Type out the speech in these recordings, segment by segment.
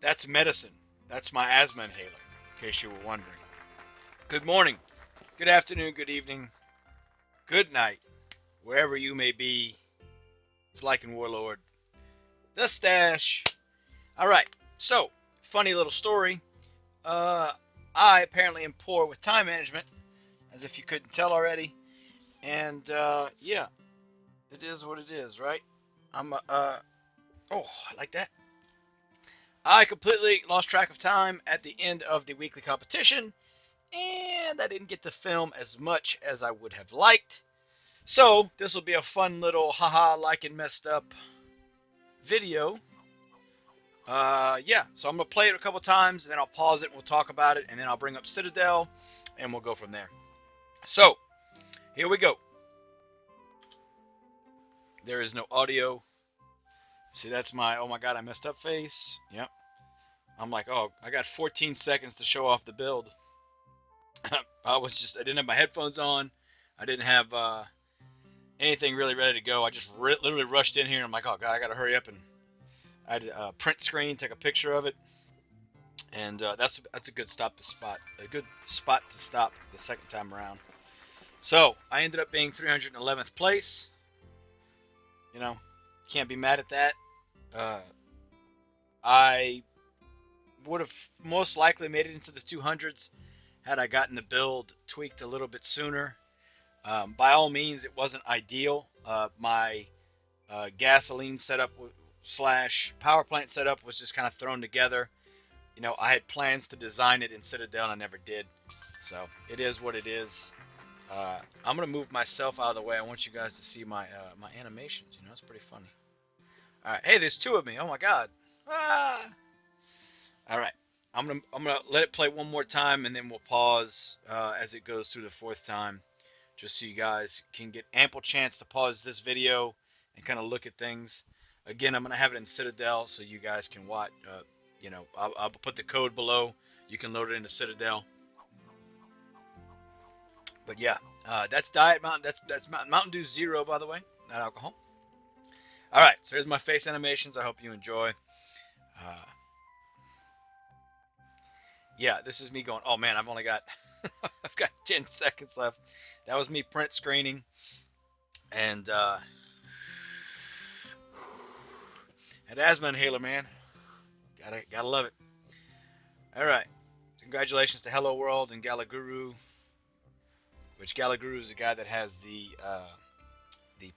That's medicine. That's my asthma inhaler, in case you were wondering. Good morning, good afternoon, good evening, good night, wherever you may be. It's Lycan Warlord, the stash. Alright, so, funny little story. I apparently am poor with time management, as if you couldn't tell already. And, yeah, it is what it is, right? Oh, I like that. I completely lost track of time at the end of the weekly competition, and I didn't get to film as much as I would have liked. So this will be a fun little haha like and messed up video. Yeah, so I'm gonna play it a couple times, and then I'll pause it and we'll talk about it, and then I'll bring up Citadel, and we'll go from there. So here we go. There is no audio. See, that's my oh my god I messed up face. Yep. I'm like, oh, I got 14 seconds to show off the build. I didn't have my headphones on. I didn't have anything really ready to go. I just literally rushed in here, and I'm like, oh god, I gotta hurry up, and I had a print screen, take a picture of it, and that's a good spot to stop the second time around. So I ended up being 311th place. You know, can't be mad at that. I would have most likely made it into the 200s had I gotten the build tweaked a little bit sooner. By all means, it wasn't ideal. My gasoline setup slash power plant setup was just kind of thrown together. You know, I had plans to design it in Citadel, and I never did. So it is what it is. I'm gonna move myself out of the way. I want you guys to see my my animations. You know, it's pretty funny. All right, hey, there's two of me. Oh my god. Ah. All right, I'm gonna let it play one more time, and then we'll pause as it goes through the fourth time, just so you guys can get ample chance to pause this video and kind of look at things. Again, I'm gonna have it in Citadel so you guys can watch. You know, I'll put the code below. You can load it into Citadel. But yeah, that's Diet Mountain. That's Mountain Dew Zero, by the way, not alcohol. All right, so here's my face animations. I hope you enjoy. Uh, yeah, this is me going. Oh man, I've only got I've got 10 seconds left. That was me print screening, and an asthma inhaler, man. Gotta love it. All right, congratulations to Hello World and Gala Guru. Which Gala Guru is the guy that has the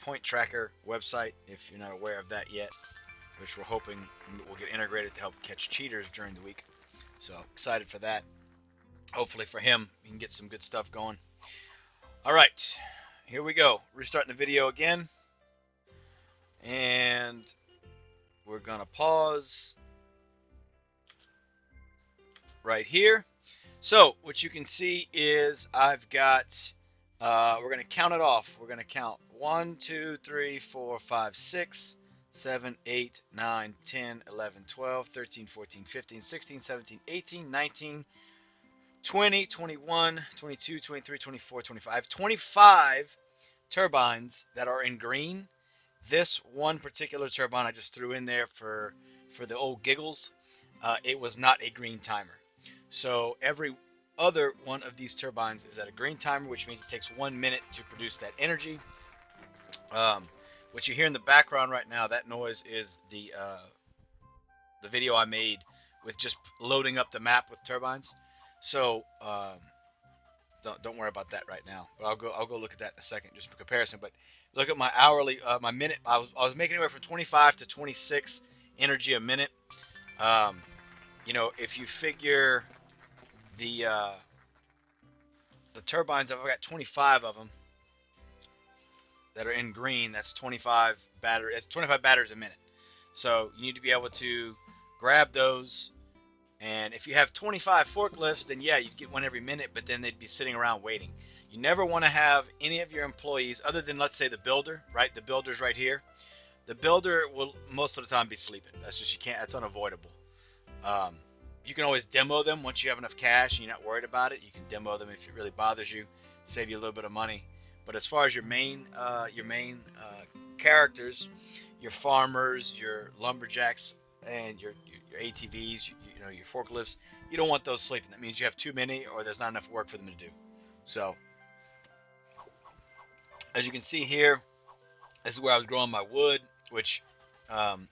point tracker website. If you're not aware of that yet, which we're hoping will get integrated to help catch cheaters during the week. So excited for that. Hopefully for him, he can get some good stuff going. All right, here we go. Restarting the video again, and we're gonna pause right here. So what you can see is I've got, we're going to count it off. We're going to count 1, 2, 3, 4, 5, 6, 7, 8, 9, 10, 11, 12, 13, 14, 15, 16, 17, 18, 19, 20, 21, 22, 23, 24, 25. 25 turbines that are in green. This one particular turbine I just threw in there for the old giggles. It was not a green timer. So every other one of these turbines is at a green timer, which means it takes 1 minute to produce that energy. What you hear in the background right now, that noise is the video I made with just loading up the map with turbines. So don't worry about that right now. But I'll go look at that in a second, just for comparison. But look at my hourly, my minute. I was making anywhere from 25 to 26 energy a minute. You know, if you figure the turbines, I've got 25 of them that are in green. That's 25 batteries. That's 25 batteries a minute. So you need to be able to grab those. And if you have 25 forklifts, then yeah, you'd get one every minute, but then they'd be sitting around waiting. You never want to have any of your employees, other than, let's say, the builder, right? The builder's right here. The builder will most of the time be sleeping. That's just, you can't, that's unavoidable. You can always demo them once you have enough cash and you're not worried about it. You can demo them if it really bothers you, save you a little bit of money. But as far as your main characters, your farmers, your lumberjacks, and your your ATVs, you know, your forklifts. You don't want those sleeping. That means you have too many, or there's not enough work for them to do. So, as you can see here, this is where I was growing my wood, which, um,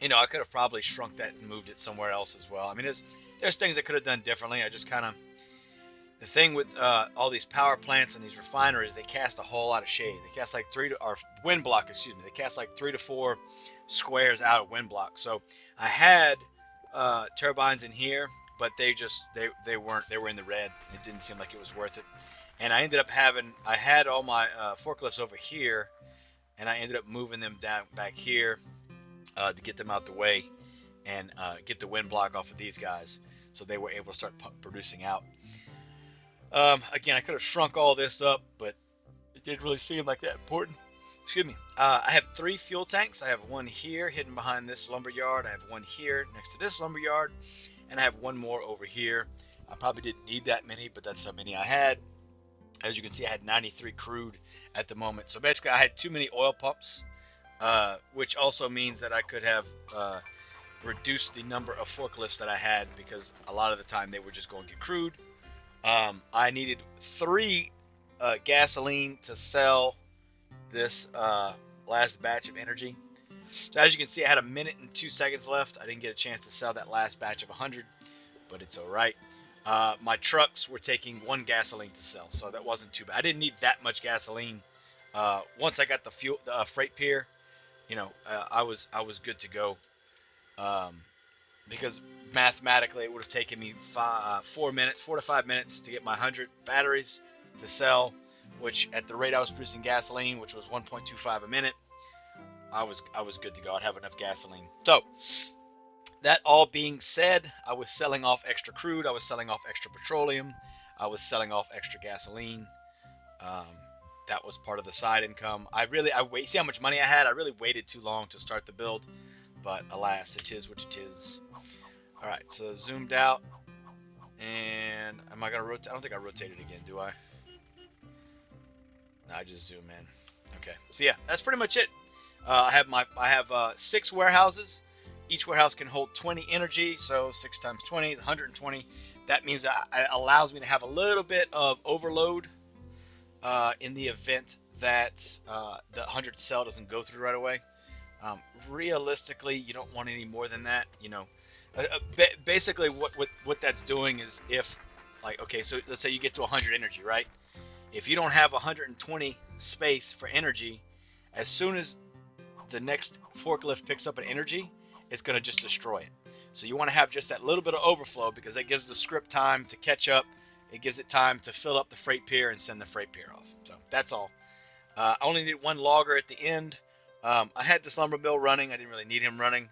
you know, I could have probably shrunk that and moved it somewhere else as well. I mean, there's things I could have done differently. I just kind of, the thing with all these power plants and these refineries, they cast a whole lot of shade. They cast like or wind block, excuse me. They cast like 3 to 4 squares out of wind block. So I had turbines in here, but they were in the red. It didn't seem like it was worth it. And I ended up I had all my forklifts over here, and I ended up moving them down back here to get them out the way and get the wind block off of these guys, so they were able to start producing out. Again, I could have shrunk all this up, but it didn't really seem like that important. Excuse me. I have 3 fuel tanks. I have one here hidden behind this lumber yard. I have one here next to this lumber yard, and I have one more over here. I probably didn't need that many, but that's how many I had. As you can see, I had 93 crude at the moment. So basically, I had too many oil pumps, which also means that I could have reduced the number of forklifts that I had, because a lot of the time they were just going to get crude. I needed 3 gasoline to sell this last batch of energy. So as you can see, I had 1 minute and 2 seconds left. I didn't get a chance to sell that last batch of 100, but it's all right. My trucks were taking 1 gasoline to sell, so that wasn't too bad. I didn't need that much gasoline. Once I got the freight pier, you know, I was good to go. Because mathematically it would have taken me 4 to 5 minutes to get my 100 batteries to sell, which at the rate I was producing gasoline, which was 1.25 a minute, I was good to go. I'd have enough gasoline. So that all being said, I was selling off extra crude, I was selling off extra petroleum, I was selling off extra gasoline. That was part of the side income. See how much money I had? I really waited too long to start the build, but alas, it is what it is. Alright, so zoomed out, and am I going to rotate? I don't think I rotated again, do I? No, I just zoom in. Okay, so yeah, that's pretty much it. I have 6 warehouses. Each warehouse can hold 20 energy, so 6 times 20 is 120. That means it allows me to have a little bit of overload in the event that the 100 cell doesn't go through right away. Realistically, you don't want any more than that. You know, basically what that's doing is, if, like, okay, so let's say you get to 100 energy, right? If you don't have 120 space for energy, as soon as the next forklift picks up an energy, it's going to just destroy it. So you want to have just that little bit of overflow, because that gives the script time to catch up. It gives it time to fill up the freight pier and send the freight pier off. So that's all. I only need 1 logger at the end. I had this lumber mill running. I didn't really need him running,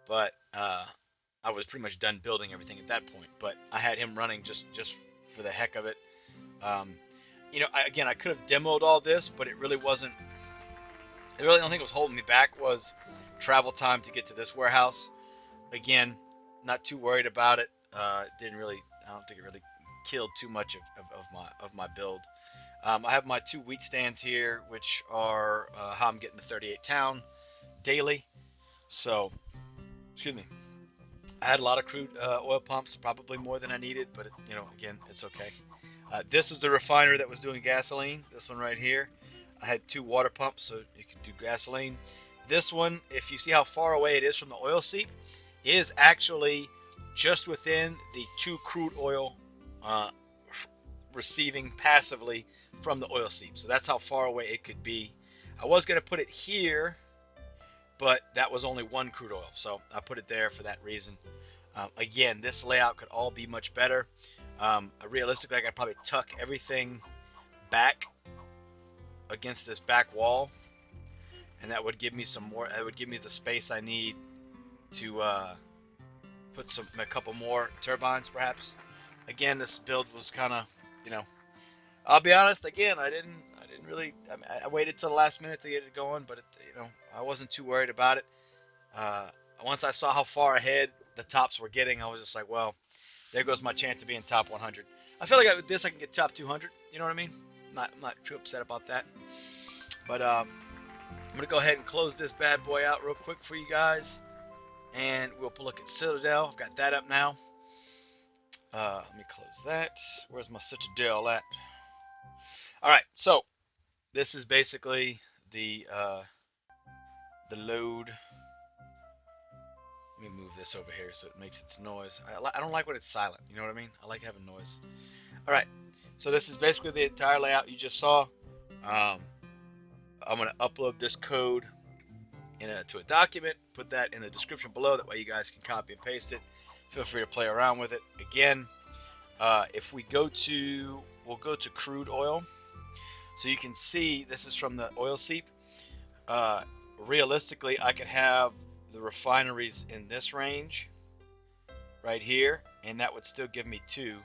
but I was pretty much done building everything at that point. But I had him running just for the heck of it. You know, again, I could have demoed all this, but it really wasn't. The only thing that was holding me back was travel time to get to this warehouse. Again, not too worried about it. I don't think it really killed too much of my build. I have my 2 wheat stands here, which are how I'm getting the 38 town daily. So, excuse me. I had a lot of crude oil pumps, probably more than I needed, but you know, again, it's okay. This is the refiner that was doing gasoline. This one right here. I had 2 water pumps, so you could do gasoline. This one, if you see how far away it is from the oil seep, is actually just within the 2 crude oil receiving passively from the oil seep. So that's how far away it could be. I was going to put it here, but that was only 1 crude oil, so I put it there for that reason. Again, this layout could all be much better. Realistically, I could probably tuck everything back against this back wall, and that would give me some more. That would give me the space I need to put a couple more turbines, perhaps. Again, this build was kind of, you know, I'll be honest. Again, I didn't really. I mean, I waited till the last minute to get it going, but you know, I wasn't too worried about it. Once I saw how far ahead the tops were getting, I was just like, well, there goes my chance of being top 100. I feel like with this I can get top 200. You know what I mean? I'm not too upset about that. But I'm gonna go ahead and close this bad boy out real quick for you guys. And we'll look at Citadel. I've got that up now. Let me close that. Where's my Citadel at? All right, so this is basically the load. Let me move this over here so it makes its noise. I don't like when it's silent. You know what I mean? I like having noise. All right, so this is basically the entire layout you just saw. I'm going to upload this code to a document, put that in the description below. That way you guys can copy and paste it. Feel free to play around with it. Again, if we we'll go to crude oil. So you can see this is from the oil seep. Realistically, I could have the refineries in this range right here, and that would still give me 2,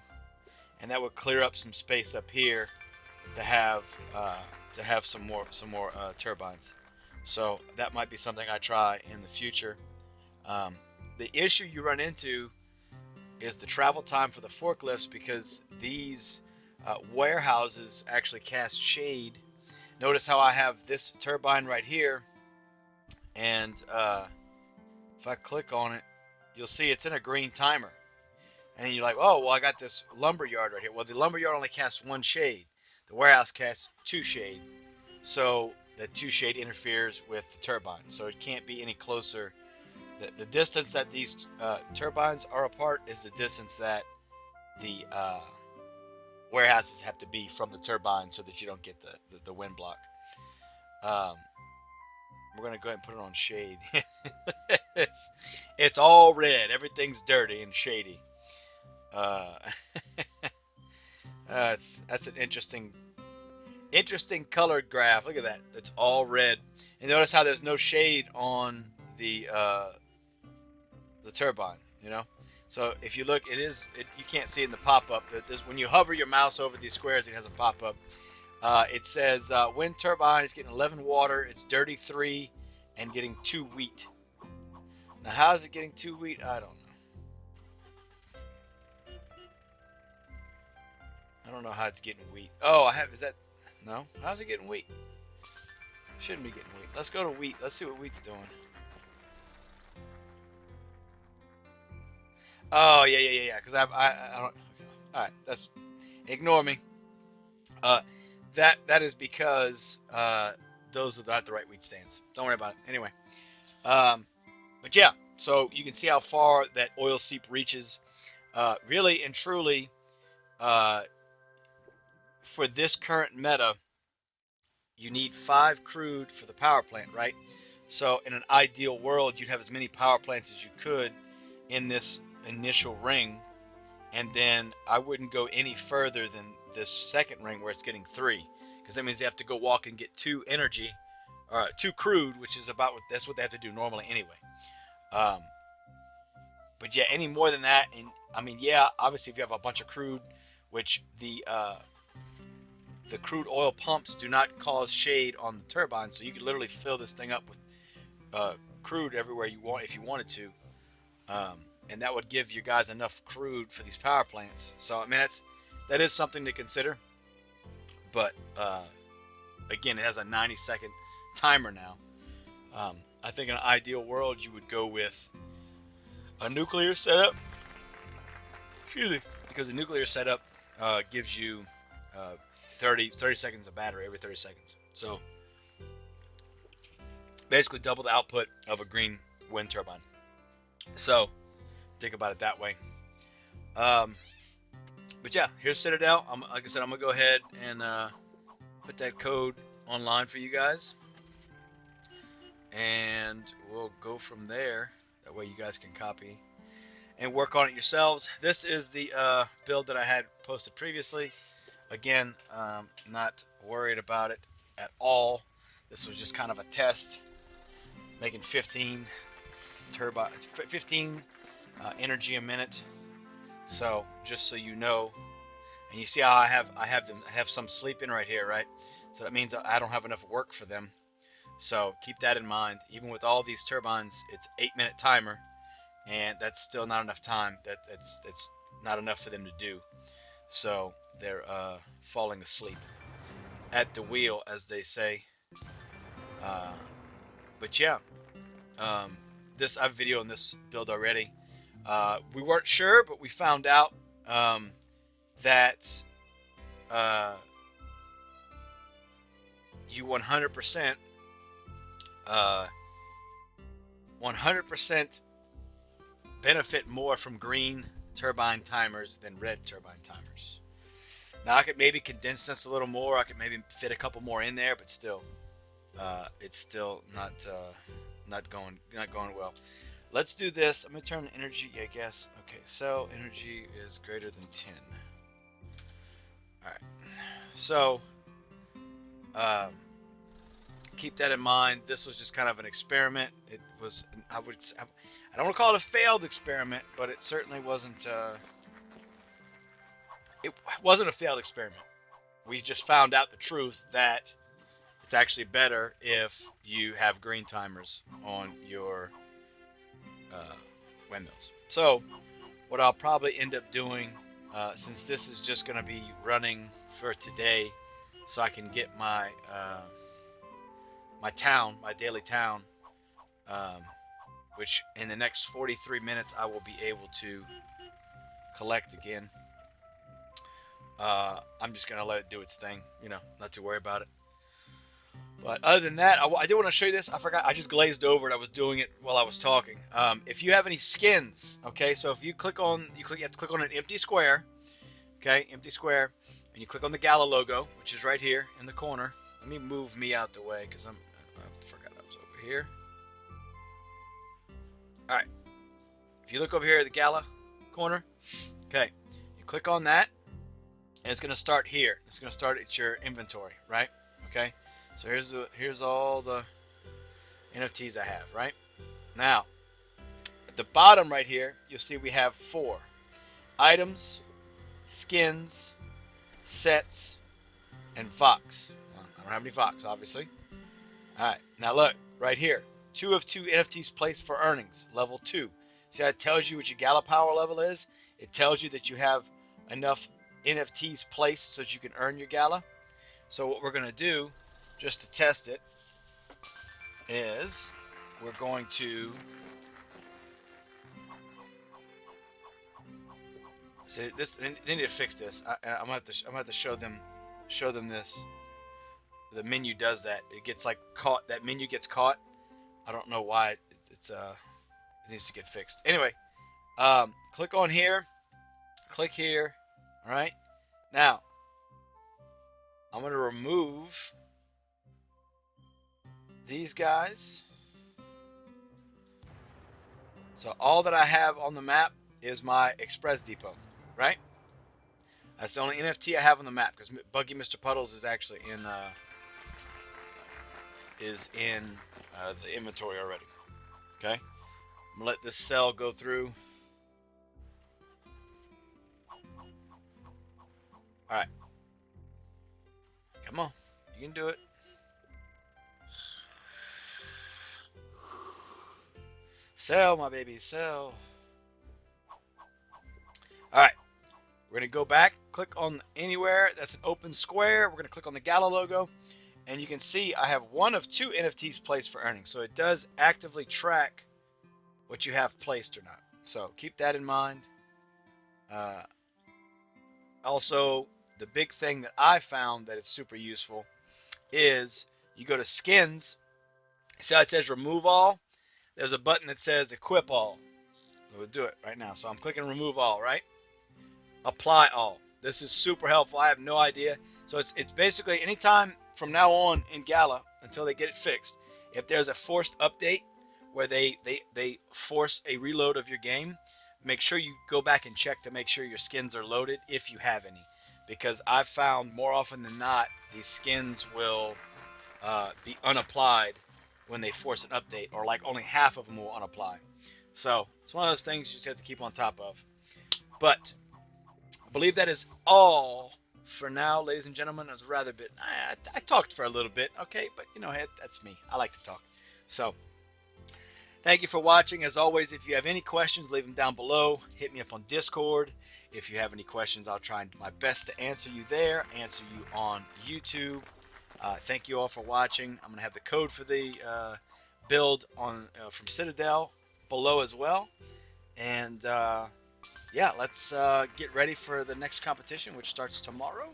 and that would clear up some space up here to have some more turbines. So that might be something I try in the future. The issue you run into is the travel time for the forklifts, because these warehouses actually cast shade. Notice how I have this turbine right here, and if I click on it, you'll see it's in a green timer. And you're like, oh, well, I got this lumber yard right here. Well, the lumber yard only casts 1 shade. The warehouse casts 2 shade. So the 2 shade interferes with the turbine. So it can't be any closer. The distance that these turbines are apart is the distance that the warehouses have to be from the turbine, so that you don't get the wind block. We're going to go ahead and put it on shade. it's all red. Everything's dirty and shady. That's an interesting colored graph. Look at that. It's all red. And notice how there's no shade on the turbine, you know? So if you look, you can't see it in the pop-up. When you hover your mouse over these squares, it has a pop-up. It says wind turbine is getting 11 water, it's dirty 3, and getting 2 wheat. Now, how is it getting 2 wheat? I don't know how it's getting wheat. Oh, no? How's it getting wheat? Shouldn't be getting wheat. Let's go to wheat. Let's see what wheat's doing. Oh, yeah. Because I don't. Okay. All right, ignore me. That is because those are not the right wheat stands. Don't worry about it. Anyway, but yeah, so you can see how far that oil seep reaches. Really and truly, for this current meta, you need 5 crude for the power plant, right? So in an ideal world, you'd have as many power plants as you could in this initial ring, and then I wouldn't go any further than this second ring where it's getting 3, because that means they have to go walk and get 2 energy, or 2 crude, which is that's what they have to do normally anyway. But yeah, any more than that, and I mean, yeah, obviously if you have a bunch of crude, which the crude oil pumps do not cause shade on the turbine, so you could literally fill this thing up with crude everywhere you want if you wanted to, and that would give you guys enough crude for these power plants. So I mean, that is something to consider. But again, it has a 90-second timer now. I think in an ideal world, you would go with a nuclear setup. Excuse me, because a nuclear setup gives you 30 seconds of battery every 30 seconds. So basically double the output of a green wind turbine. So think about it that way. But yeah, here's Citadel. Like I said, I'm gonna go ahead and put that code online for you guys, and we'll go from there. That way you guys can copy and work on it yourselves. This is the build that I had posted previously. Again, not worried about it at all. This was just kind of a test, making 15 energy a minute. So just so you know, and you see how I have some sleeping right here, right? So that means I don't have enough work for them. So keep that in mind. Even with all these turbines, it's 8-minute timer, and that's still not enough time. It's not enough for them to do. So they're falling asleep at the wheel, as they say. But yeah, this, I've video on this build already. We weren't sure, but we found out that you 100% 100% benefit more from green turbine timers than red turbine timers. Now I could maybe condense this a little more. I could maybe fit a couple more in there, but still, it's still not going well. Let's do this. I'm gonna turn energy, I guess. Okay, so energy is greater than 10. All right. So keep that in mind. This was just kind of an experiment. It was, I don't want to call it a failed experiment, but it certainly wasn't. It wasn't a failed experiment. We just found out the truth that it's actually better if you have green timers on your windmills. So what I'll probably end up doing, since this is just going to be running for today, so I can get my my daily town, which in the next 43 minutes I will be able to collect again. I'm just gonna let it do its thing, not to worry about it. But other than that, I did want to show you this. I forgot. I just glazed over it. I was doing it while I was talking. If you have any skins, okay, so if you you have to click on an empty square, okay, empty square, and you click on the GALA logo, which is right here in the corner. Let me move me out the way because I forgot I was over here. All right. If you look over here at the GALA corner, okay, you click on that, and it's going to start here. It's going to start at your inventory, right? Okay. So here's all the NFTs I have, right? Now, at the bottom right here, you'll see we have 4 items, skins, sets, and Vox. Well, I don't have any Vox, obviously. All right. Now look right here. 2 of 2 NFTs placed for earnings, level 2. See how it tells you what your GALA power level is? It tells you that you have enough NFTs placed so that you can earn your GALA. So what we're going to do, just to test it, is we're going to see this. They need to fix this. I'm gonna have to show them this. The menu does that. It gets like caught. That menu gets caught. I don't know why. It needs to get fixed. Anyway, click on here. Click here. All right. Now I'm gonna remove these guys. So all that I have on the map is my Express Depot, right? That's the only NFT I have on the map because Buggy Mr. Puddles is actually in the inventory already. Okay, I'm gonna let this cell go through. All right, come on, you can do it. Sell, my baby, sell. All right, we're gonna go back, click on anywhere that's an open square. We're gonna click on the GALA logo, and you can see I have 1 of 2 NFTs placed for earnings. So it does actively track what you have placed or not. So keep that in mind. Also, the big thing that I found that is super useful is you go to skins. See how it says remove all? There's a button that says equip all. We'll do it right now. So I'm clicking remove all, right? Apply all. This is super helpful. I have no idea. So it's basically anytime from now on in GALA until they get it fixed, if there's a forced update where they force a reload of your game, make sure you go back and check to make sure your skins are loaded if you have any. Because I've found more often than not, these skins will be unapplied when they force an update, or like only half of them will unapply. So it's one of those things you just have to keep on top of. But I believe that is all for now, ladies and gentlemen. It was rather bit. I talked for a little bit, okay, but that's me. I like to talk. So thank you for watching. As always, if you have any questions, leave them down below. Hit me up on Discord. If you have any questions, I'll try my best to answer you there, answer you on YouTube. Thank you all for watching. I'm going to have the code for the build on from Citadel below as well. And yeah, let's get ready for the next competition, which starts tomorrow.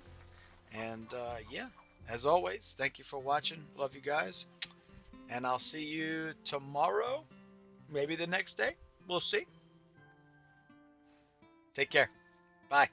And yeah, as always, thank you for watching. Love you guys. And I'll see you tomorrow, maybe the next day. We'll see. Take care. Bye.